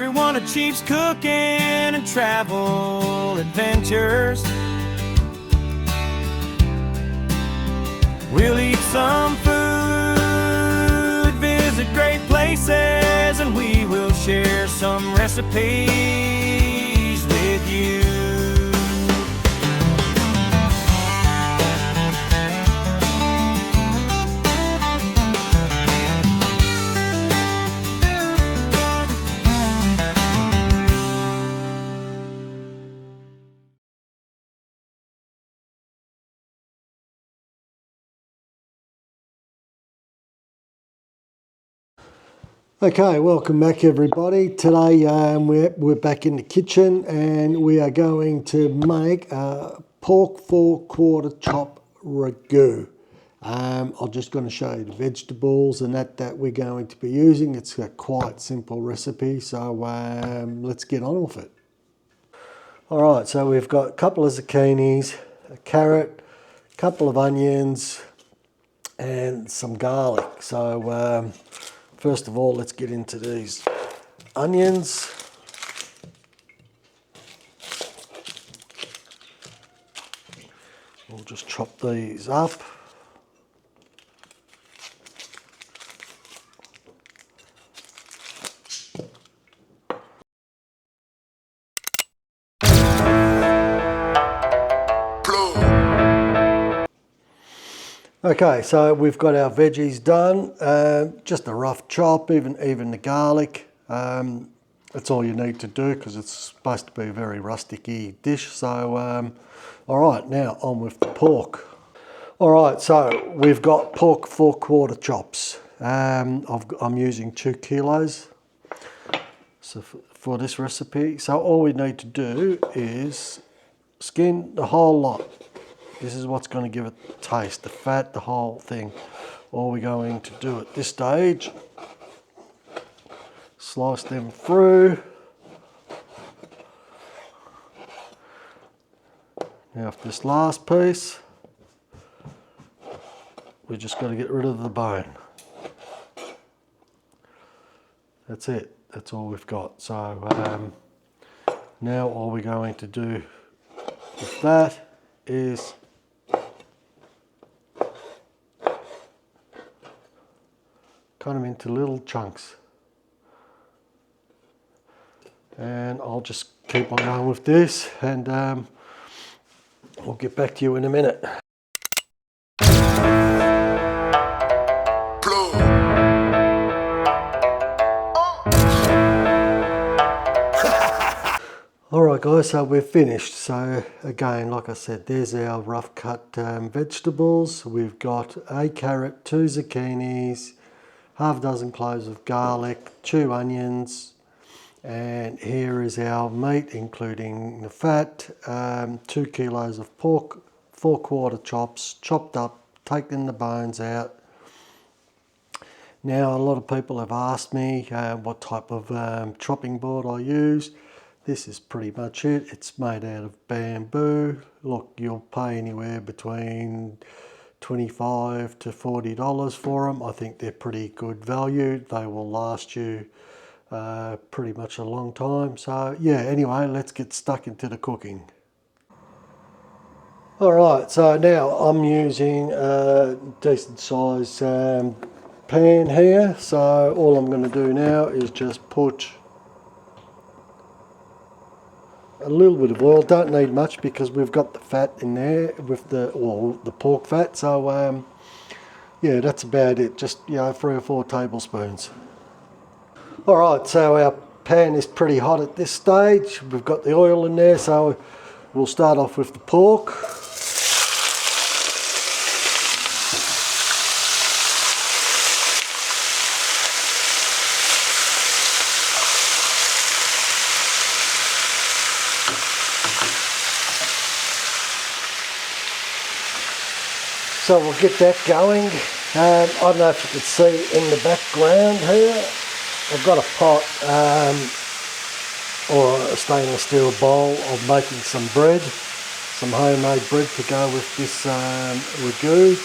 everyone achieves cooking and travel adventures. We'll eat some food, visit great places, and we will share some recipes with you. Okay, welcome back everybody. Today we're back in the kitchen and we are going to make a pork 4/4 chop ragu. I'm just going to show you the vegetables and that we're going to be using. It's a quite simple recipe, so let's get on with it. Alright, so we've got a couple of zucchinis, a carrot, a couple of onions and some garlic. So first of all, let's get into these onions. We'll just chop these up. Okay, so we've got our veggies done. Just a rough chop, even the garlic. That's all you need to do because it's supposed to be a very rusticy dish. So, all right, now on with the pork. All right, so we've got pork 4/4 chops. I'm using 2 kilos. So for this recipe, so all we need to do is skin the whole lot. This is what's going to give it taste, the fat, the whole thing. All we're going to do at this stage, slice them through. Now for this last piece, we just got to get rid of the bone. That's it, that's all we've got. So now all we're going to do with that is cut them into little chunks. And I'll just keep on going with this and I'll get back to you in a minute. Alright guys, so we're finished. So again, like I said, there's our rough cut vegetables. We've got a carrot, 2 zucchinis, half dozen cloves of garlic, 2 onions, and here is our meat including the fat, 2 kilos of pork, 4/4 chops, chopped up, taking the bones out. Now a lot of people have asked me what type of chopping board I use. This is pretty much it. It's made out of bamboo. Look, you'll pay anywhere between $25 to $40 for them. I think they're pretty good value. They will last you pretty much a long time. So yeah, anyway, let's get stuck into the cooking. Alright, so now I'm using a decent size pan here. So all I'm going to do now is just put a little bit of oil. Don't need much because we've got the fat in there with the pork fat. So yeah, that's about it. Just 3 or 4 tablespoons. All right, so our pan is pretty hot at this stage. We've got the oil in there, so we'll start off with the pork. So we'll get that going. I don't know if you can see in the background here, I've got a pot or a stainless steel bowl of making some bread, some homemade bread to go with this ragu.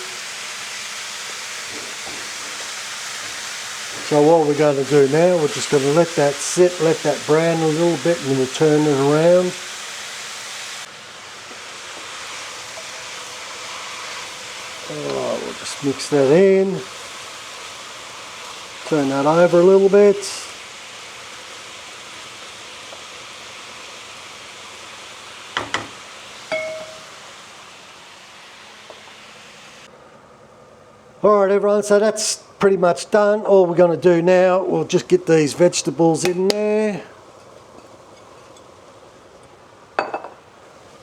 So what we're going to do now, we're just going to let that sit, let that brown a little bit, and we'll turn it around. Alright, we'll just mix that in. Turn that over a little bit. Alright everyone, so that's pretty much done. All we're going to do now, we'll just get these vegetables in there.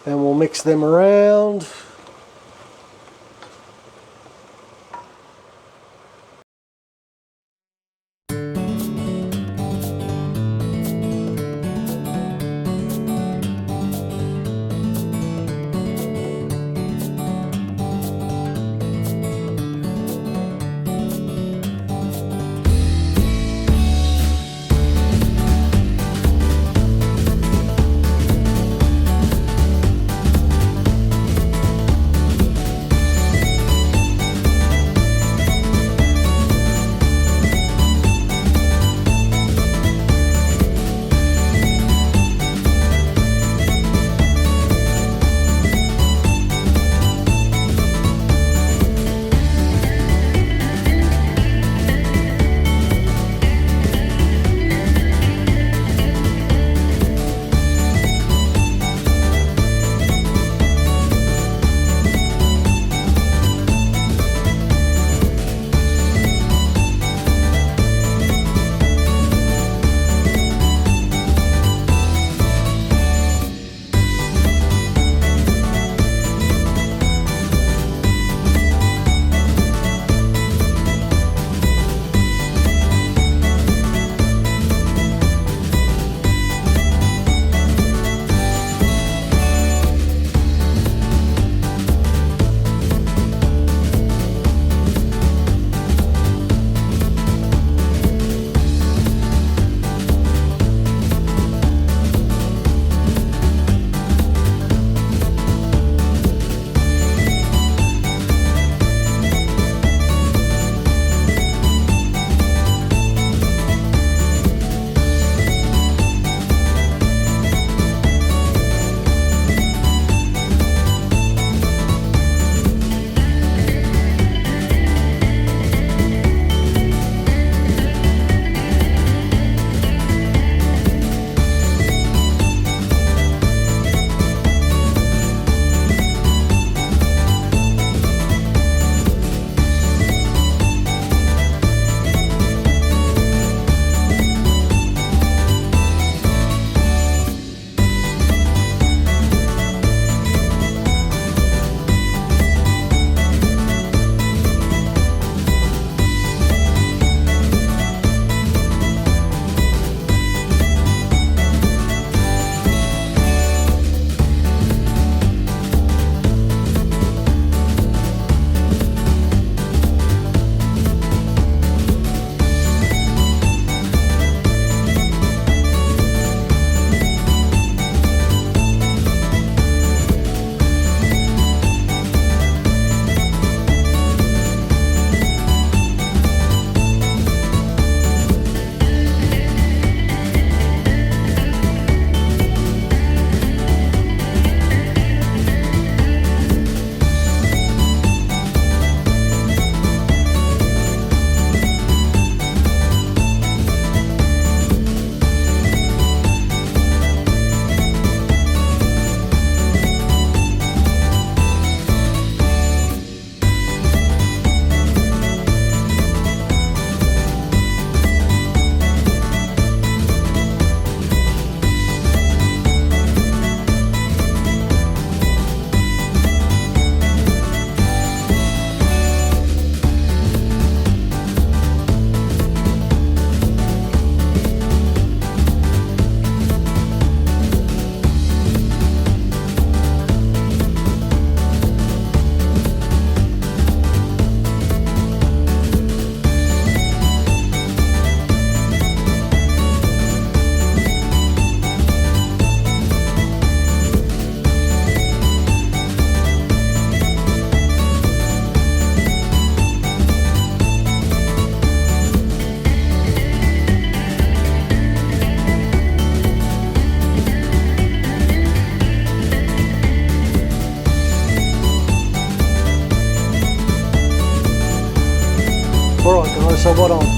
And we'll mix them around.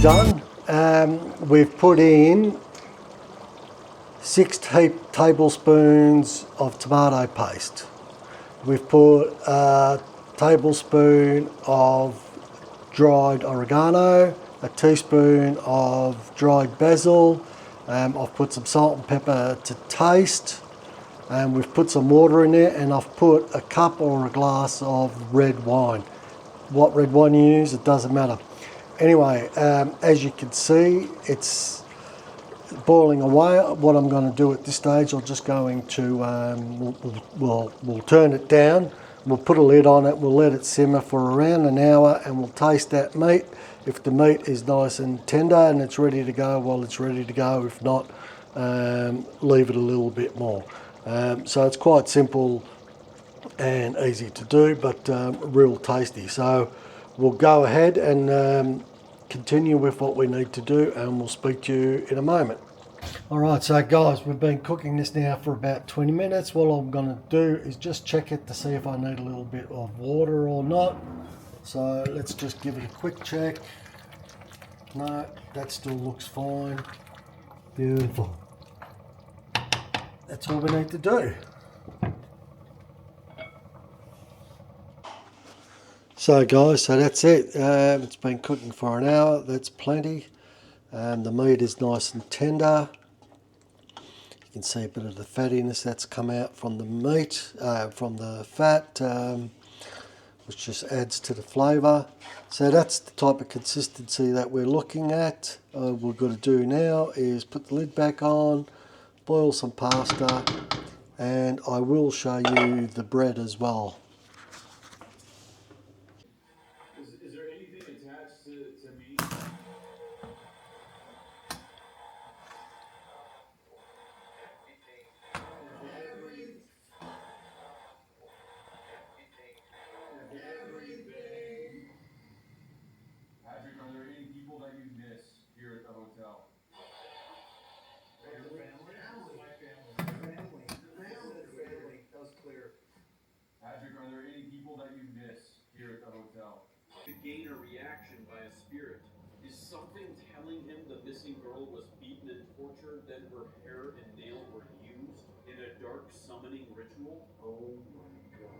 done. We've put in 6 tablespoons of tomato paste. We've put a tablespoon of dried oregano, a teaspoon of dried basil. I've put some salt and pepper to taste. And we've put some water in there, and I've put a cup or a glass of red wine. What red wine you use, it doesn't matter. Anyway, as you can see, it's boiling away. What I'm going to do at this stage, I'm just going to, we'll turn it down, we'll put a lid on it, we'll let it simmer for around an hour, and we'll taste that meat. If the meat is nice and tender and it's ready to go, well, it's ready to go. If not, leave it a little bit more. So it's quite simple and easy to do, but real tasty. So we'll go ahead and continue with what we need to do, and we'll speak to you in a moment. All right, so guys, we've been cooking this now for about 20 minutes. What I'm going to do is just check it to see if I need a little bit of water or not. So let's just give it a quick check. No, that still looks fine. Beautiful. That's all we need to do. So guys, so that's it. It's been cooking for an hour. That's plenty. The meat is nice and tender. You can see a bit of the fattiness that's come out from the meat, from the fat, which just adds to the flavour. So that's the type of consistency that we're looking at. What we've got to do now is put the lid back on, boil some pasta, and I will show you the bread as well. Is there anything attached to me? Everything. Patrick, are there any people that you miss here at the hotel? Your family? My family. Family. That was clear. Patrick, are there any people that you miss here at the hotel? To gain a reaction by a spirit. Is something telling him the missing girl was beaten and tortured, then her hair and nail were used in a dark summoning ritual? Oh my god.